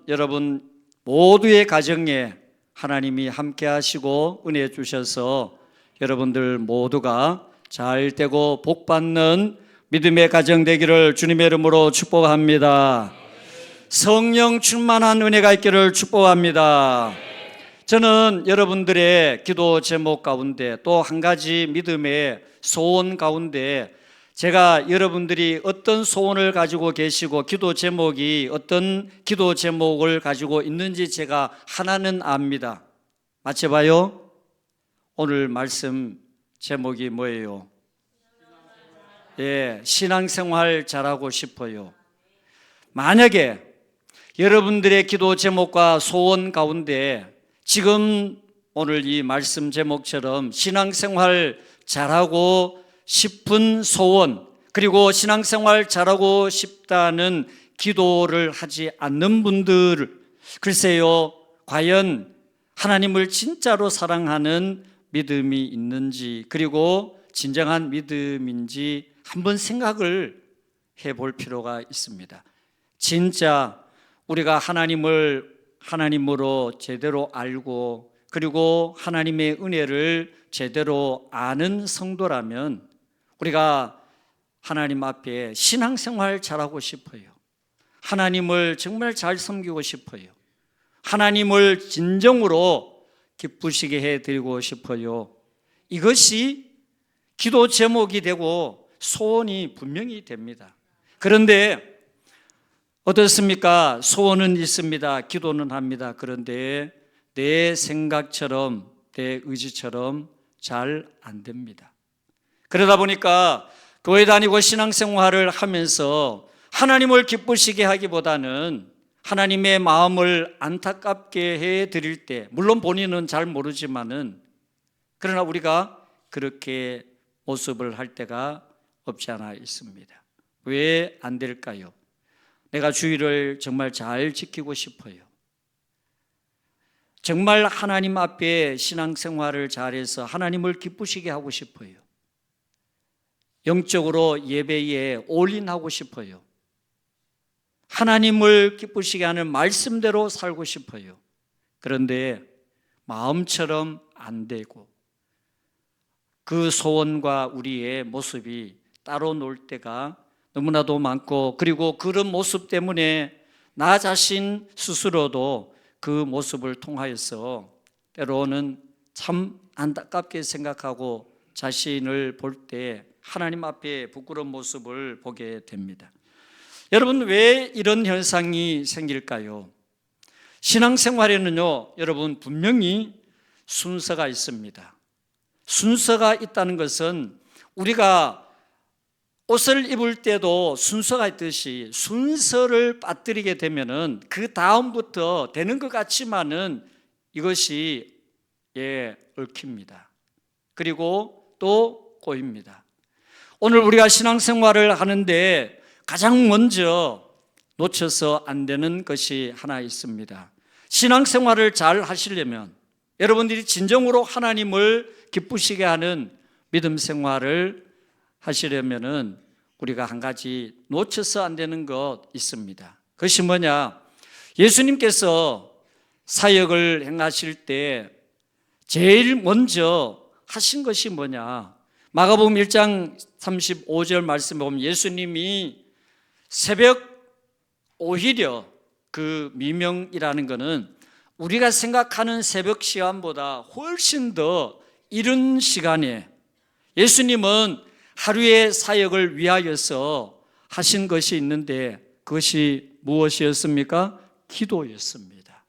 여러분 모두의 가정에 하나님이 함께 하시고 은혜 주셔서 여러분들 모두가 잘 되고 복 받는 믿음의 가정 되기를 주님의 이름으로 축복합니다. 성령 충만한 은혜가 있기를 축복합니다. 저는 여러분들의 기도 제목 가운데 또 한 가지 믿음의 소원 가운데 제가 여러분들이 어떤 소원을 가지고 계시고 기도 제목이 어떤 기도 제목을 가지고 있는지 제가 하나는 압니다. 맞춰봐요. 오늘 말씀 제목이 뭐예요? 신앙생활 잘하고 싶어요. 만약에 여러분들의 기도 제목과 소원 가운데 지금 오늘 이 말씀 제목처럼 신앙생활 잘하고 싶은 소원, 그리고 신앙생활 잘하고 싶다는 기도를 하지 않는 분들, 글쎄요, 과연 하나님을 진짜로 사랑하는 믿음이 있는지, 그리고 진정한 믿음인지 한번 생각을 해볼 필요가 있습니다. 진짜 우리가 하나님을 하나님으로 제대로 알고 그리고 하나님의 은혜를 제대로 아는 성도라면 우리가 하나님 앞에 신앙생활 잘하고 싶어요. 하나님을 정말 잘 섬기고 싶어요. 하나님을 진정으로 기쁘시게 해드리고 싶어요. 이것이 기도 제목이 되고 소원이 분명히 됩니다. 그런데 어떻습니까? 소원은 있습니다. 기도는 합니다. 그런데 내 생각처럼 내 의지처럼 잘 안 됩니다. 그러다 보니까 교회 다니고 신앙생활을 하면서 하나님을 기쁘시게 하기보다는 하나님의 마음을 안타깝게 해드릴 때, 물론 본인은 잘 모르지만은 그러나 우리가 그렇게 모습을 할 때가 없지 않아 있습니다. 왜 안 될까요? 내가 주의를 정말 잘 지키고 싶어요. 정말 하나님 앞에 신앙생활을 잘해서 하나님을 기쁘시게 하고 싶어요. 영적으로 예배에 올인하고 싶어요. 하나님을 기쁘시게 하는 말씀대로 살고 싶어요. 그런데 마음처럼 안 되고 그 소원과 우리의 모습이 따로 놀 때가 너무나도 많고, 그리고 그런 모습 때문에 나 자신 스스로도 그 모습을 통하여서 때로는 참 안타깝게 생각하고 자신을 볼 때 하나님 앞에 부끄러운 모습을 보게 됩니다. 여러분, 왜 이런 현상이 생길까요? 신앙생활에는요, 여러분 분명히 순서가 있습니다. 순서가 있다는 것은 우리가 옷을 입을 때도 순서가 있듯이 순서를 빠뜨리게 되면은 그 다음부터 되는 것 같지만은 이것이 얽힙니다. 그리고 또 꼬입니다. 오늘 우리가 신앙생활을 하는데 가장 먼저 놓쳐서 안 되는 것이 하나 있습니다. 신앙생활을 잘 하시려면, 여러분들이 진정으로 하나님을 기쁘시게 하는 믿음 생활을 하시려면은 우리가 한 가지 놓쳐서 안 되는 것 있습니다. 그것이 뭐냐? 예수님께서 사역을 행하실 때 제일 먼저 하신 것이 뭐냐? 마가복음 1장 35절 말씀에 보면 예수님이 새벽 오히려 그 미명이라는 것은 우리가 생각하는 새벽 시간보다 훨씬 더 이른 시간에 예수님은 하루의 사역을 위하여서 하신 것이 있는데 그것이 무엇이었습니까? 기도였습니다.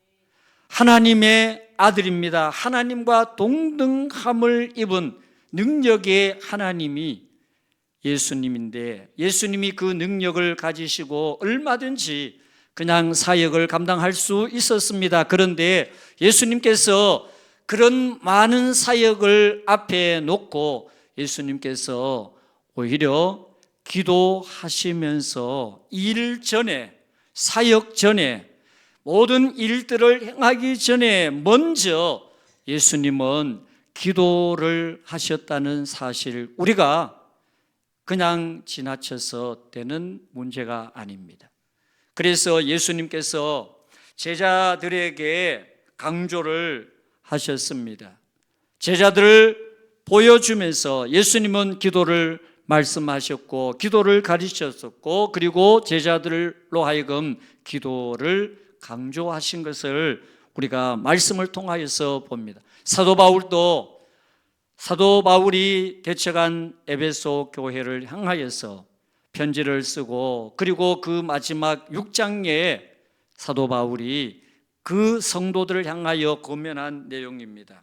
하나님의 아들입니다. 하나님과 동등함을 입은 능력의 하나님이 예수님인데 예수님이 그 능력을 가지시고 얼마든지 그냥 사역을 감당할 수 있었습니다. 그런데 예수님께서 그런 많은 사역을 앞에 놓고 예수님께서 오히려 기도하시면서 일 전에, 사역 전에, 모든 일들을 행하기 전에 먼저 예수님은 기도를 하셨다는 사실, 우리가 그냥 지나쳐서 되는 문제가 아닙니다. 그래서 예수님께서 제자들에게 강조를 하셨습니다. 제자들을 보여주면서 예수님은 기도를 말씀하셨고 기도를 가르치셨고 그리고 제자들로 하여금 기도를 강조하신 것을 우리가 말씀을 통하여서 봅니다. 사도 바울이 개척한 에베소 교회를 향하여서 편지를 쓰고 그리고 그 마지막 6장에 사도 바울이 그 성도들을 향하여 권면한 내용입니다.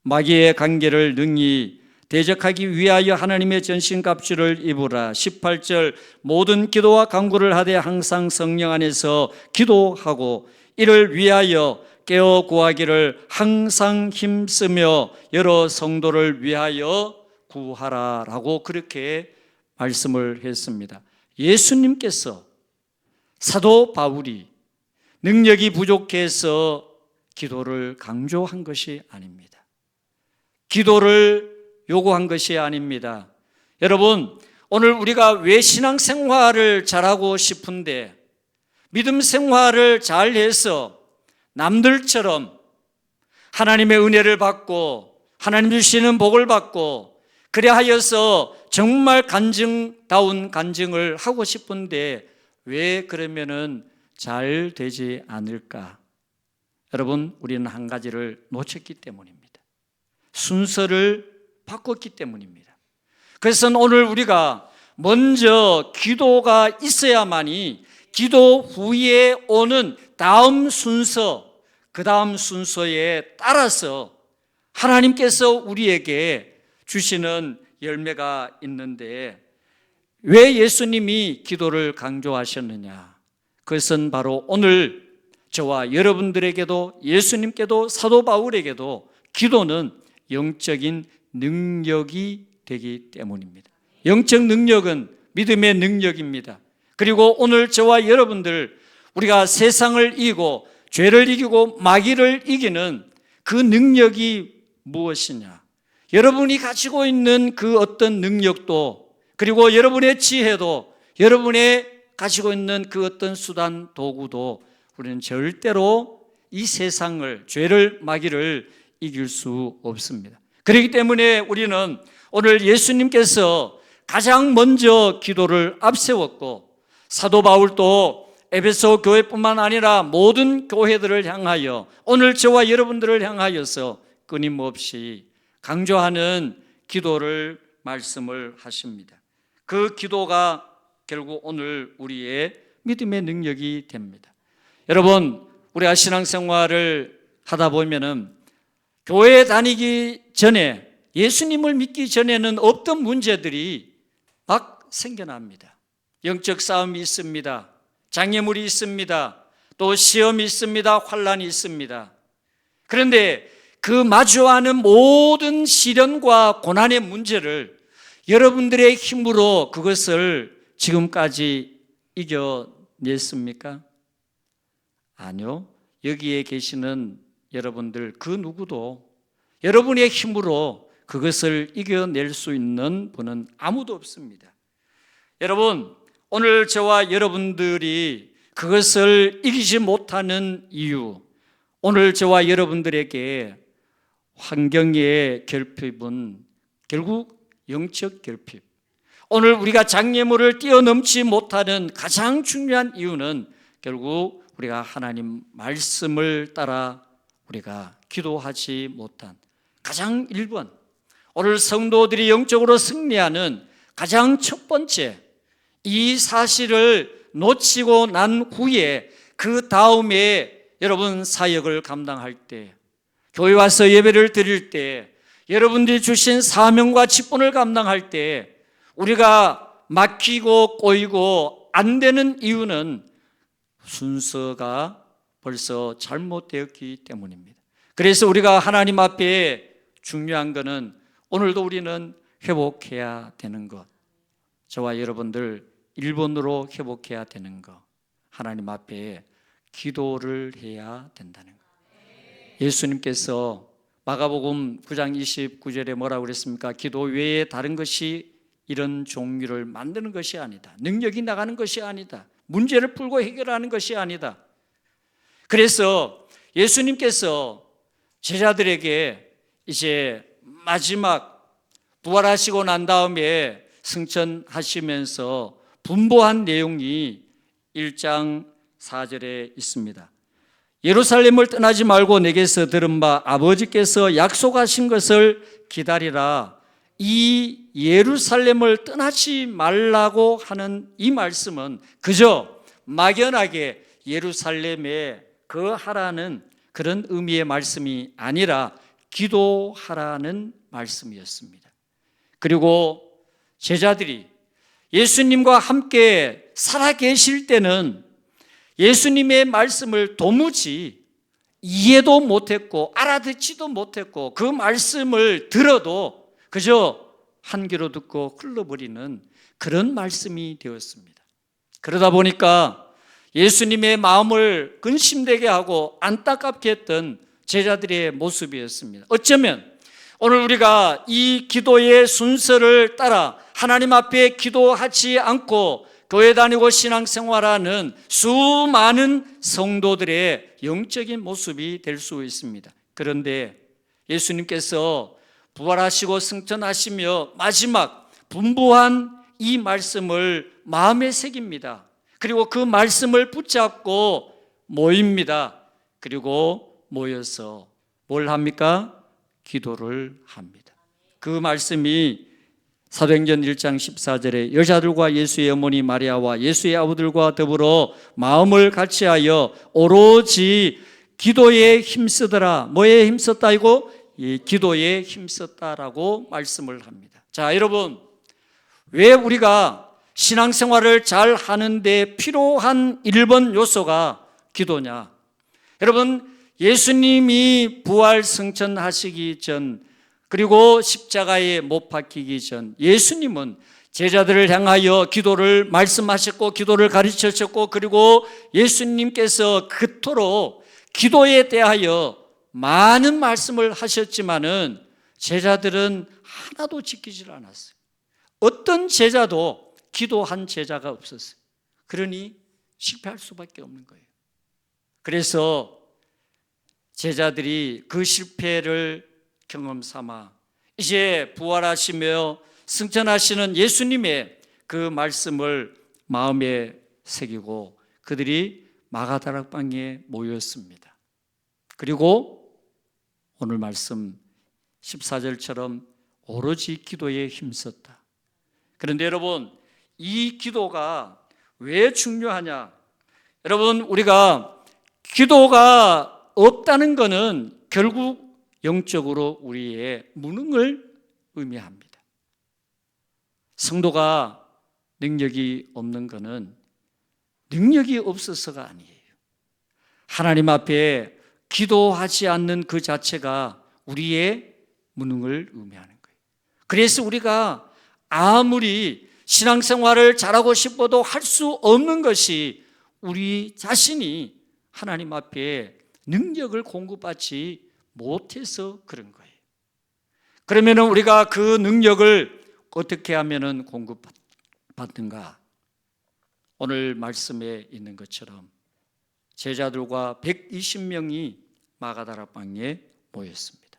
마귀의 관계를 능히 대적하기 위하여 하나님의 전신갑주를 입으라. 18절 모든 기도와 간구를 하되 항상 성령 안에서 기도하고 이를 위하여 깨어 구하기를 항상 힘쓰며 여러 성도를 위하여 구하라라고 그렇게 말씀을 했습니다. 예수님께서 사도 바울이 능력이 부족해서 기도를 강조한 것이 아닙니다. 기도를 요구한 것이 아닙니다. 여러분, 오늘 우리가 왜 신앙생활을 잘하고 싶은데 믿음 생활을 잘해서 남들처럼 하나님의 은혜를 받고 하나님 주시는 복을 받고 그래 하여서 정말 간증다운 간증을 하고 싶은데 왜 그러면은 잘 되지 않을까? 여러분, 우리는 한 가지를 놓쳤기 때문입니다. 순서를 바꿨기 때문입니다. 그래서 오늘 우리가 먼저 기도가 있어야만이 기도 후에 오는 다음 순서, 그 다음 순서에 따라서 하나님께서 우리에게 주시는 열매가 있는데 왜 예수님이 기도를 강조하셨느냐? 그것은 바로 오늘 저와 여러분들에게도 예수님께도 사도 바울에게도 기도는 영적인 능력이 되기 때문입니다. 영적 능력은 믿음의 능력입니다. 그리고 오늘 저와 여러분들 우리가 세상을 이기고 죄를 이기고 마귀를 이기는 그 능력이 무엇이냐? 여러분이 가지고 있는 그 어떤 능력도 그리고 여러분의 지혜도 여러분의 가지고 있는 그 어떤 수단 도구도 우리는 절대로 이 세상을 죄를 마귀를 이길 수 없습니다. 그렇기 때문에 우리는 오늘 예수님께서 가장 먼저 기도를 앞세웠고 사도 바울도 에베소 교회뿐만 아니라 모든 교회들을 향하여 오늘 저와 여러분들을 향하여서 끊임없이 강조하는 기도를 말씀을 하십니다. 그 기도가 결국 오늘 우리의 믿음의 능력이 됩니다. 여러분, 우리가 신앙생활을 하다 보면은 교회 다니기 전에 예수님을 믿기 전에는 없던 문제들이 막 생겨납니다. 영적 싸움이 있습니다. 장애물이 있습니다. 또 시험이 있습니다. 환난이 있습니다. 그런데 그 마주하는 모든 시련과 고난의 문제를 여러분들의 힘으로 그것을 지금까지 이겨냈습니까? 아니요. 여기에 계시는 여러분들 그 누구도 여러분의 힘으로 그것을 이겨낼 수 있는 분은 아무도 없습니다. 여러분, 오늘 저와 여러분들이 그것을 이기지 못하는 이유, 오늘 저와 여러분들에게 환경의 결핍은 결국 영적 결핍, 오늘 우리가 장애물을 뛰어넘지 못하는 가장 중요한 이유는 결국 우리가 하나님 말씀을 따라 우리가 기도하지 못한 가장 1번, 오늘 성도들이 영적으로 승리하는 가장 첫 번째, 이 사실을 놓치고 난 후에 그 다음에 여러분 사역을 감당할 때, 교회 와서 예배를 드릴 때, 여러분들이 주신 사명과 직분을 감당할 때 우리가 막히고 꼬이고 안 되는 이유는 순서가 벌써 잘못되었기 때문입니다. 그래서 우리가 하나님 앞에 중요한 것은 오늘도 우리는 회복해야 되는 것, 저와 여러분들 1번으로 회복해야 되는 것, 하나님 앞에 기도를 해야 된다는 것. 예수님께서 마가복음 9장 29절에 뭐라고 그랬습니까? 기도 외에 다른 것이 이런 종류를 만드는 것이 아니다. 능력이 나가는 것이 아니다. 문제를 풀고 해결하는 것이 아니다. 그래서 예수님께서 제자들에게 이제 마지막 부활하시고 난 다음에 승천하시면서 분보한 내용이 1장 4절에 있습니다. 예루살렘을 떠나지 말고 내게서 들은 바 아버지께서 약속하신 것을 기다리라. 이 예루살렘을 떠나지 말라고 하는 이 말씀은 그저 막연하게 예루살렘에 거하라는 그런 의미의 말씀이 아니라 기도하라는 말씀이었습니다. 그리고 제자들이 예수님과 함께 살아계실 때는 예수님의 말씀을 도무지 이해도 못했고 알아듣지도 못했고 그 말씀을 들어도 그저 한 귀로 듣고 흘러버리는 그런 말씀이 되었습니다. 그러다 보니까 예수님의 마음을 근심되게 하고 안타깝게 했던 제자들의 모습이었습니다. 어쩌면 오늘 우리가 이 기도의 순서를 따라 하나님 앞에 기도하지 않고 교회 다니고 신앙생활하는 수많은 성도들의 영적인 모습이 될 수 있습니다. 그런데 예수님께서 부활하시고 승천하시며 마지막 분부한 이 말씀을 마음에 새깁니다. 그리고 그 말씀을 붙잡고 모입니다. 그리고 모여서 뭘 합니까? 기도를 합니다. 그 말씀이 사도행전 1장 14절에 여자들과 예수의 어머니 마리아와 예수의 아버들과 더불어 마음을 같이하여 오로지 기도에 힘쓰더라. 뭐에 힘썼다 이고? 기도에 힘썼다라고 말씀을 합니다. 자, 여러분, 왜 우리가 신앙생활을 잘 하는데 필요한 1번 요소가 기도냐? 여러분, 예수님이 부활 승천하시기 전 그리고 십자가에 못 박히기 전 예수님은 제자들을 향하여 기도를 말씀하셨고 기도를 가르치셨고 그리고 예수님께서 그토록 기도에 대하여 많은 말씀을 하셨지만은 제자들은 하나도 지키질 않았어요. 어떤 제자도 기도한 제자가 없었어요. 그러니 실패할 수밖에 없는 거예요. 그래서 제자들이 그 실패를 경험 삼아 이제 부활하시며 승천하시는 예수님의 그 말씀을 마음에 새기고 그들이 마가다락방에 모였습니다. 그리고 오늘 말씀 14절처럼 오로지 기도에 힘썼다. 그런데 여러분, 이 기도가 왜 중요하냐? 여러분, 우리가 기도가 없다는 것은 결국 영적으로 우리의 무능을 의미합니다. 성도가 능력이 없는 것은 능력이 없어서가 아니에요. 하나님 앞에 기도하지 않는 그 자체가 우리의 무능을 의미하는 거예요. 그래서 우리가 아무리 신앙생활을 잘하고 싶어도 할 수 없는 것이 우리 자신이 하나님 앞에 능력을 공급받지 못해서 그런 거예요. 그러면 우리가 그 능력을 어떻게 하면 공급받는가? 오늘 말씀에 있는 것처럼 제자들과 120명이 마가다락방에 모였습니다.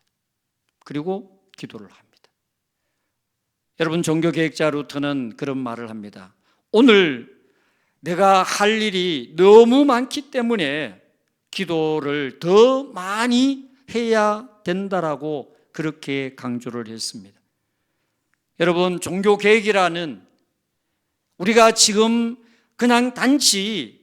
그리고 기도를 합니다. 여러분, 종교개혁자 루터는 그런 말을 합니다. 오늘 내가 할 일이 너무 많기 때문에 기도를 더 많이 해야 된다라고 그렇게 강조를 했습니다. 여러분, 종교개혁이라는 우리가 지금 그냥 단지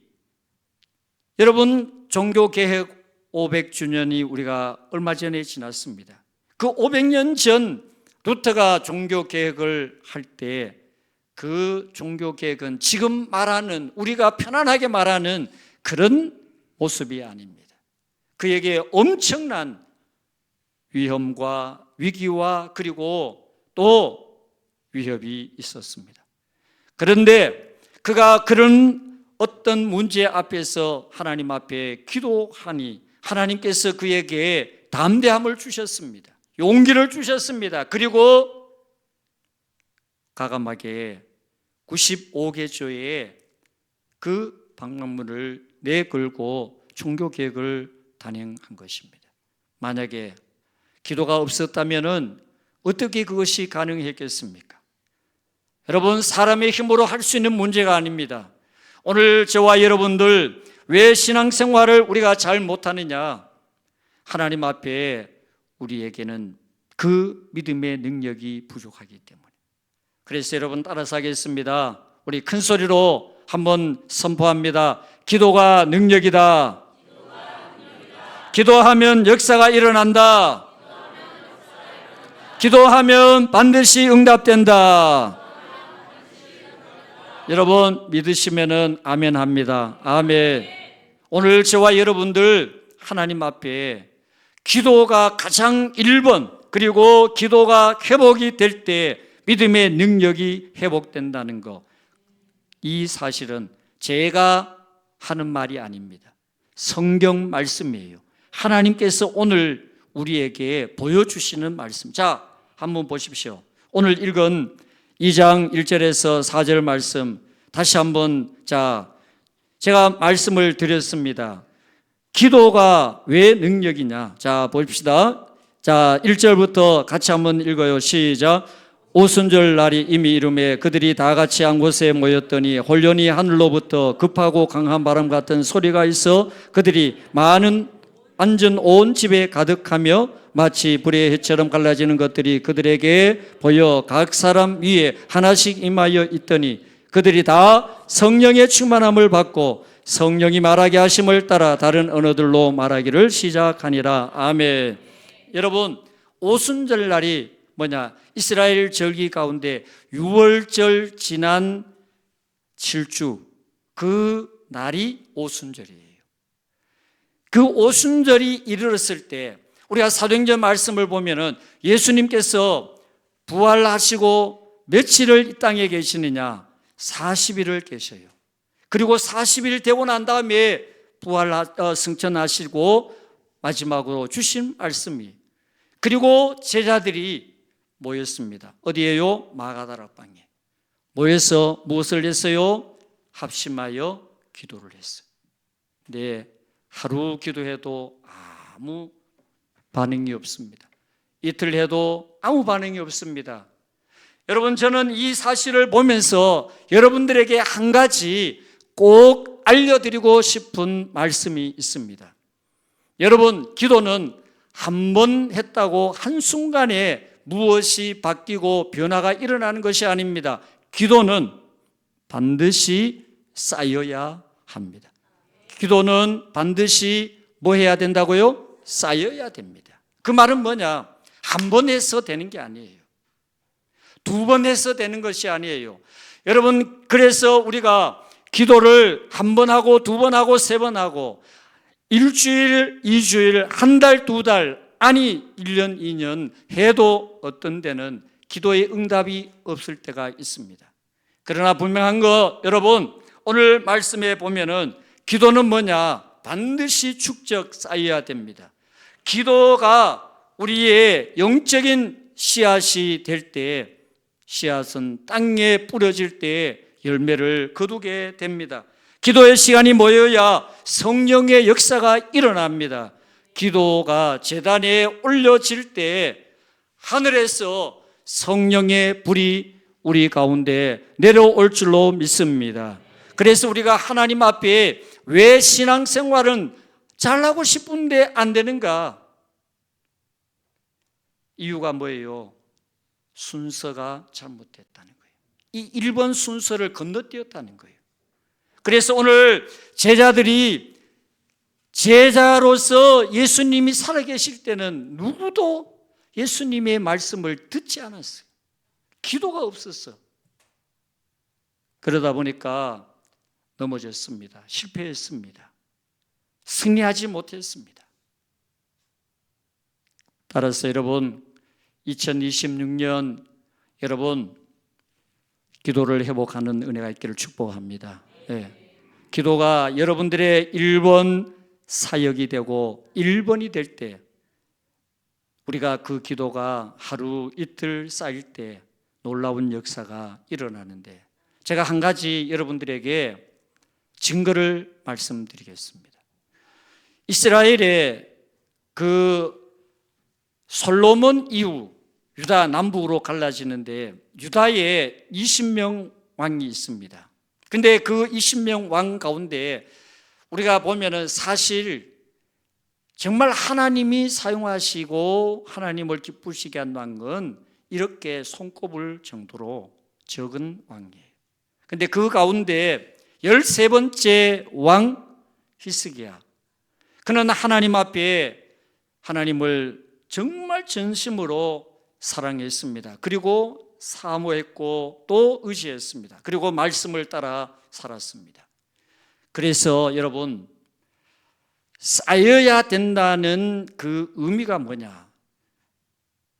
여러분 종교개혁 500주년이 우리가 얼마 전에 지났습니다. 그 500년 전 루터가 종교개혁을 할 때 그 종교개혁은 지금 말하는 우리가 편안하게 말하는 그런 모습이 아닙니다. 그에게 엄청난 위험과 위기와 그리고 또 위협이 있었습니다. 그런데 그가 그런 어떤 문제 앞에서 하나님 앞에 기도하니 하나님께서 그에게 담대함을 주셨습니다. 용기를 주셨습니다. 그리고 가감하게 95개 교회에 그 방문을 내걸고 종교개혁을 단행한 것입니다. 만약에 기도가 없었다면 어떻게 그것이 가능했겠습니까? 여러분, 사람의 힘으로 할 수 있는 문제가 아닙니다. 오늘 저와 여러분들 왜 신앙생활을 우리가 잘 못하느냐? 하나님 앞에 우리에게는 그 믿음의 능력이 부족하기 때문에. 그래서 여러분 따라서 하겠습니다. 우리 큰 소리로 한번 선포합니다. 기도가 능력이다. 기도하면 역사가 일어난다. 기도하면 반드시 응답된다. 여러분 믿으시면은 아멘 합니다. 아멘. 오늘 저와 여러분들 하나님 앞에 기도가 가장 1번, 그리고 기도가 회복이 될 때 믿음의 능력이 회복된다는 것, 이 사실은 제가 하는 말이 아닙니다. 성경 말씀이에요. 하나님께서 오늘 우리에게 보여주시는 말씀. 자, 한번 보십시오. 오늘 읽은 2장 1절에서 4절 말씀 다시 한번, 자, 제가 말씀을 드렸습니다. 기도가 왜 능력이냐? 자, 봅시다. 자, 1절부터 같이 한번 읽어요. 시작. 오순절 날이 이미 이르매 그들이 다 같이 한 곳에 모였더니 홀연히 하늘로부터 급하고 강한 바람 같은 소리가 있어 그들이 많은 앉은 온 집에 가득하며 마치 불의 햇처럼 갈라지는 것들이 그들에게 보여 각 사람 위에 하나씩 임하여 있더니 그들이 다 성령의 충만함을 받고 성령이 말하게 하심을 따라 다른 언어들로 말하기를 시작하니라. 아멘. 여러분, 오순절 날이 뭐냐? 이스라엘 절기 가운데 유월절 지난 7주, 그 날이 오순절이에요. 그 오순절이 이르렀을 때 우리가 사도행전 말씀을 보면은 예수님께서 부활하시고 며칠을 이 땅에 계시느냐? 40일을 계셔요. 그리고 40일 되고 난 다음에 승천하시고 마지막으로 주신 말씀이, 그리고 제자들이 모였습니다. 어디에요? 마가다라 방에 모여서 무엇을 했어요? 합심하여 기도를 했어요. 네, 하루 기도해도 아무 반응이 없습니다. 이틀 해도 아무 반응이 없습니다. 여러분, 저는 이 사실을 보면서 여러분들에게 한 가지 꼭 알려드리고 싶은 말씀이 있습니다. 여러분, 기도는 한 번 했다고 한순간에 무엇이 바뀌고 변화가 일어나는 것이 아닙니다. 기도는 반드시 쌓여야 합니다. 기도는 반드시 뭐 해야 된다고요? 쌓여야 됩니다. 그 말은 뭐냐? 한 번 해서 되는 게 아니에요. 두 번 해서 되는 것이 아니에요. 여러분, 그래서 우리가 기도를 한 번 하고 두 번 하고 세 번 하고 일주일, 2주일, 한 달, 두 달, 아니 1년, 2년 해도 어떤 때는 기도의 응답이 없을 때가 있습니다. 그러나 분명한 거, 여러분, 오늘 말씀에 보면은 기도는 뭐냐? 반드시 축적 쌓여야 됩니다. 기도가 우리의 영적인 씨앗이 될 때, 씨앗은 땅에 뿌려질 때 열매를 거두게 됩니다. 기도의 시간이 모여야 성령의 역사가 일어납니다. 기도가 제단에 올려질 때 하늘에서 성령의 불이 우리 가운데 내려올 줄로 믿습니다. 그래서 우리가 하나님 앞에 왜 신앙생활은 잘하고 싶은데 안 되는가? 이유가 뭐예요? 순서가 잘못됐다는 거예요. 이 1번 순서를 건너뛰었다는 거예요. 그래서 오늘 제자들이 제자로서 예수님이 살아계실 때는 누구도 예수님의 말씀을 듣지 않았어요. 기도가 없었어. 그러다 보니까 넘어졌습니다. 실패했습니다. 승리하지 못했습니다. 따라서 여러분, 2026년 여러분 기도를 회복하는 은혜가 있기를 축복합니다. 네. 기도가 여러분들의 1번 사역이 되고 1번이 될 때, 우리가 그 기도가 하루 이틀 쌓일 때 놀라운 역사가 일어나는데, 제가 한 가지 여러분들에게 증거를 말씀드리겠습니다. 이스라엘의 그 솔로몬 이후 유다 남북으로 갈라지는데 유다에 20명 왕이 있습니다. 근데 그 20명 왕 가운데 우리가 보면은 사실 정말 하나님이 사용하시고 하나님을 기쁘시게 한 왕은 이렇게 손꼽을 정도로 적은 왕이에요. 근데 그 가운데 13번째 왕 히스기야, 그는 하나님 앞에 하나님을 정말 전심으로 사랑했습니다. 그리고 사모했고 또 의지했습니다. 그리고 말씀을 따라 살았습니다. 그래서 여러분, 쌓여야 된다는 그 의미가 뭐냐?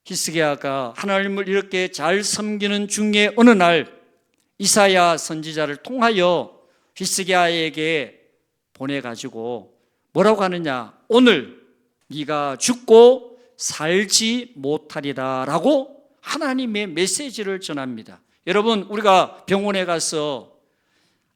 히스기야가 하나님을 이렇게 잘 섬기는 중에 어느 날 이사야 선지자를 통하여 히스기야에게 보내가지고 뭐라고 하느냐? 오늘 네가 죽고 살지 못하리라 라고 하나님의 메시지를 전합니다. 여러분, 우리가 병원에 가서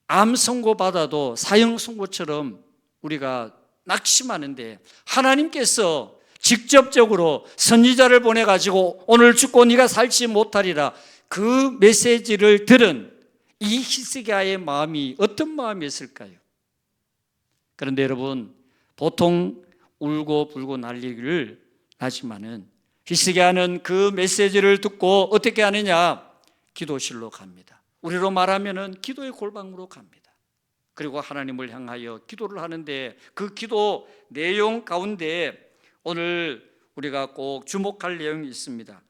암 선고 받아도 사형 선고처럼 우리가 낙심하는데 하나님께서 직접적으로 선지자를 보내가지고 오늘 죽고 네가 살지 못하리라 그 메시지를 들은 이 히스기야의 마음이 어떤 마음이었을까요? 그런데 여러분, 보통 울고 불고 난리를 하지만은 히스기야는 그 메시지를 듣고 어떻게 하느냐? 기도실로 갑니다. 우리로 말하면은 기도의 골방으로 갑니다. 그리고 하나님을 향하여 기도를 하는데 그 기도 내용 가운데 오늘 우리가 꼭 주목할 내용이 있습니다.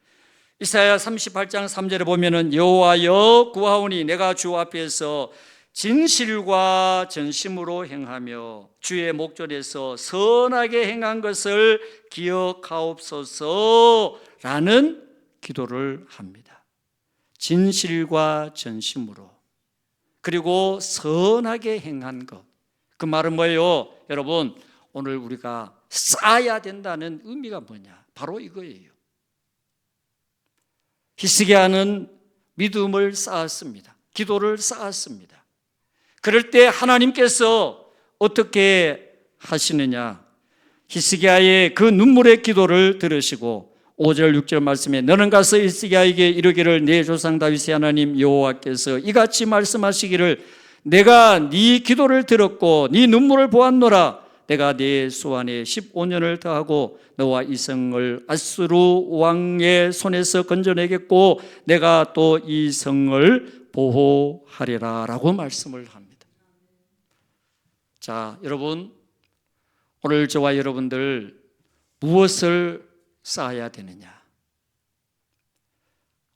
이사야 38장 3절에 보면은 여호와여 구하오니 내가 주 앞에서 진실과 전심으로 행하며 주의 목전에서 선하게 행한 것을 기억하옵소서라는 기도를 합니다. 진실과 전심으로, 그리고 선하게 행한 것. 그 말은 뭐예요? 여러분, 오늘 우리가 쌓아야 된다는 의미가 뭐냐? 바로 이거예요. 히스기야는 믿음을 쌓았습니다. 기도를 쌓았습니다. 그럴 때 하나님께서 어떻게 하시느냐? 히스기야의 그 눈물의 기도를 들으시고 5절 6절 말씀에 너는 가서 히스기야에게 이르기를 내 조상 다윗의 하나님 여호와께서 이같이 말씀하시기를 내가 네 기도를 들었고 네 눈물을 보았노라. 내가 네 소환에 15년을 더하고 너와 이 성을 아수르 왕의 손에서 건져내겠고 내가 또 이 성을 보호하리라 라고 말씀을 합니다. 자, 여러분, 오늘 저와 여러분들 무엇을 쌓아야 되느냐?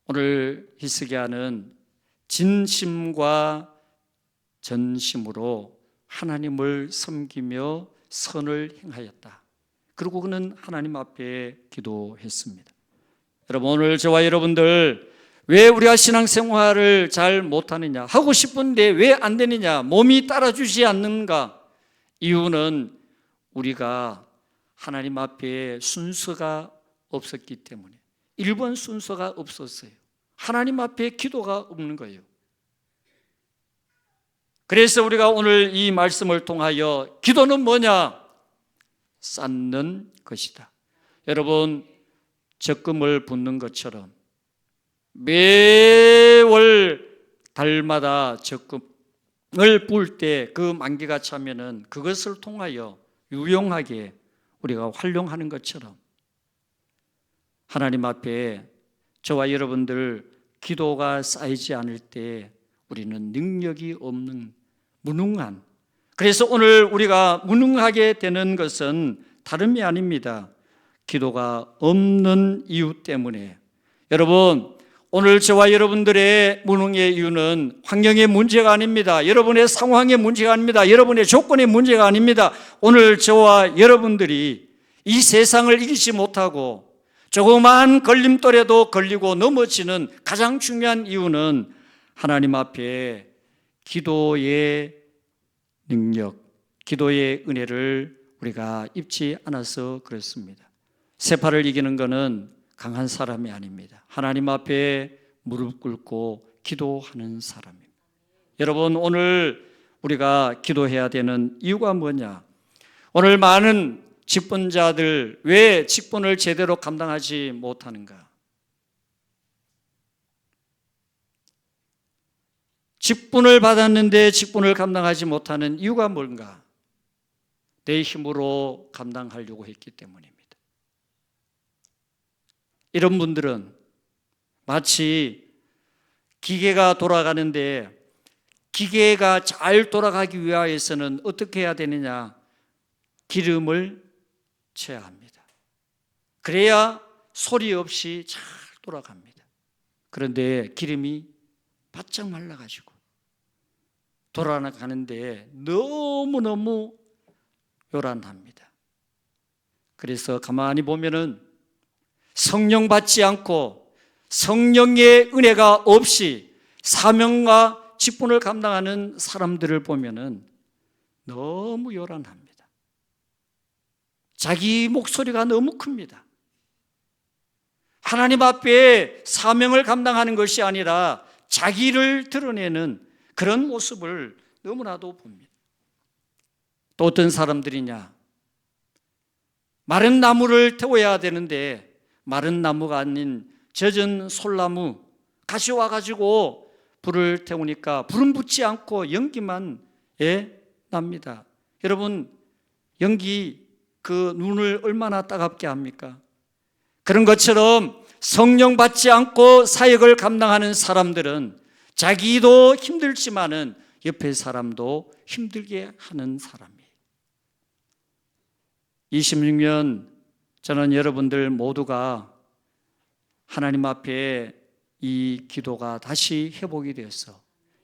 오늘 히스기야는 진심과 전심으로 하나님을 섬기며 선을 행하였다. 그리고 그는 하나님 앞에 기도했습니다. 여러분, 오늘 저와 여러분들 왜 우리가 신앙생활을 잘 못하느냐? 하고 싶은데 왜 안 되느냐? 몸이 따라주지 않는가? 이유는 우리가 하나님 앞에 순서가 없었기 때문에, 1번 순서가 없었어요. 하나님 앞에 기도가 없는 거예요. 그래서 우리가 오늘 이 말씀을 통하여 기도는 뭐냐? 쌓는 것이다. 여러분, 적금을 붓는 것처럼 매월 달마다 적금을 붓을 때 그 만기가 차면은 그것을 통하여 유용하게 우리가 활용하는 것처럼 하나님 앞에 저와 여러분들 기도가 쌓이지 않을 때 우리는 능력이 없는 무능한, 그래서 오늘 우리가 무능하게 되는 것은 다름이 아닙니다. 기도가 없는 이유 때문에. 여러분, 오늘 저와 여러분들의 무능의 이유는 환경의 문제가 아닙니다. 여러분의 상황의 문제가 아닙니다. 여러분의 조건의 문제가 아닙니다. 오늘 저와 여러분들이 이 세상을 이기지 못하고 조그마한 걸림돌에도 걸리고 넘어지는 가장 중요한 이유는 하나님 앞에 기도의 능력, 기도의 은혜를 우리가 입지 않아서 그렇습니다. 세파를 이기는 것은 강한 사람이 아닙니다. 하나님 앞에 무릎 꿇고 기도하는 사람입니다. 여러분, 오늘 우리가 기도해야 되는 이유가 뭐냐? 오늘 많은 직분자들 왜 직분을 제대로 감당하지 못하는가? 직분을 받았는데 직분을 감당하지 못하는 이유가 뭔가? 내 힘으로 감당하려고 했기 때문입니다. 이런 분들은 마치 기계가 돌아가는데 기계가 잘 돌아가기 위해서는 어떻게 해야 되느냐? 기름을 쳐야 합니다. 그래야 소리 없이 잘 돌아갑니다. 그런데 기름이 바짝 말라가지고 돌아가는데 너무너무 요란합니다. 그래서 가만히 보면은 성령 받지 않고 성령의 은혜가 없이 사명과 직분을 감당하는 사람들을 보면은 너무 요란합니다. 자기 목소리가 너무 큽니다. 하나님 앞에 사명을 감당하는 것이 아니라 자기를 드러내는 그런 모습을 너무나도 봅니다. 또 어떤 사람들이냐? 마른 나무를 태워야 되는데 마른 나무가 아닌 젖은 솔나무, 가시 와가지고 불을 태우니까 불은 붙지 않고 연기만 납니다. 여러분, 연기 그 눈을 얼마나 따갑게 합니까? 그런 것처럼 성령 받지 않고 사역을 감당하는 사람들은 자기도 힘들지만은 옆에 사람도 힘들게 하는 사람이에요. 26년 저는 여러분들 모두가 하나님 앞에 이 기도가 다시 회복이 되어서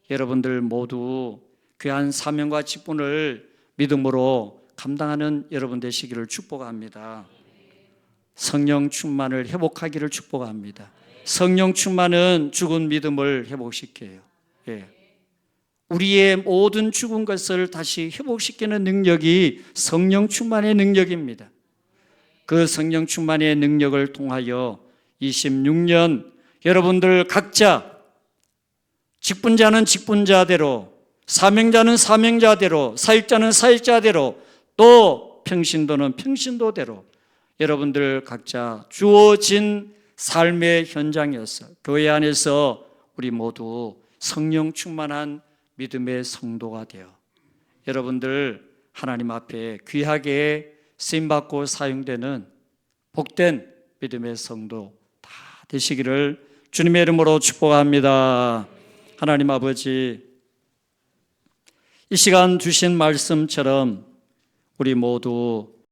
여러분들 모두 귀한 사명과 직분을 믿음으로 감당하는 여러분 되시기를 축복합니다. 성령 충만을 회복하기를 축복합니다. 성령 충만은 죽은 믿음을 회복시켜요. 우리의 모든 죽은 것을 다시 회복시키는 능력이 성령 충만의 능력입니다. 그 성령 충만의 능력을 통하여 26년 여러분들 각자 직분자는 직분자대로, 사명자는 사명자대로, 사역자는 사역자대로, 또 평신도는 평신도대로 여러분들 각자 주어진 삶의 현장에서 교회 안에서 우리 모두 성령 충만한 믿음의 성도가 되어 여러분들 하나님 앞에 귀하게 쓰임받고 사용되는 복된 믿음의 성도 다 되시기를 주님의 이름으로 축복합니다. 하나님 아버지, 이 시간 주신 말씀처럼 우리 모두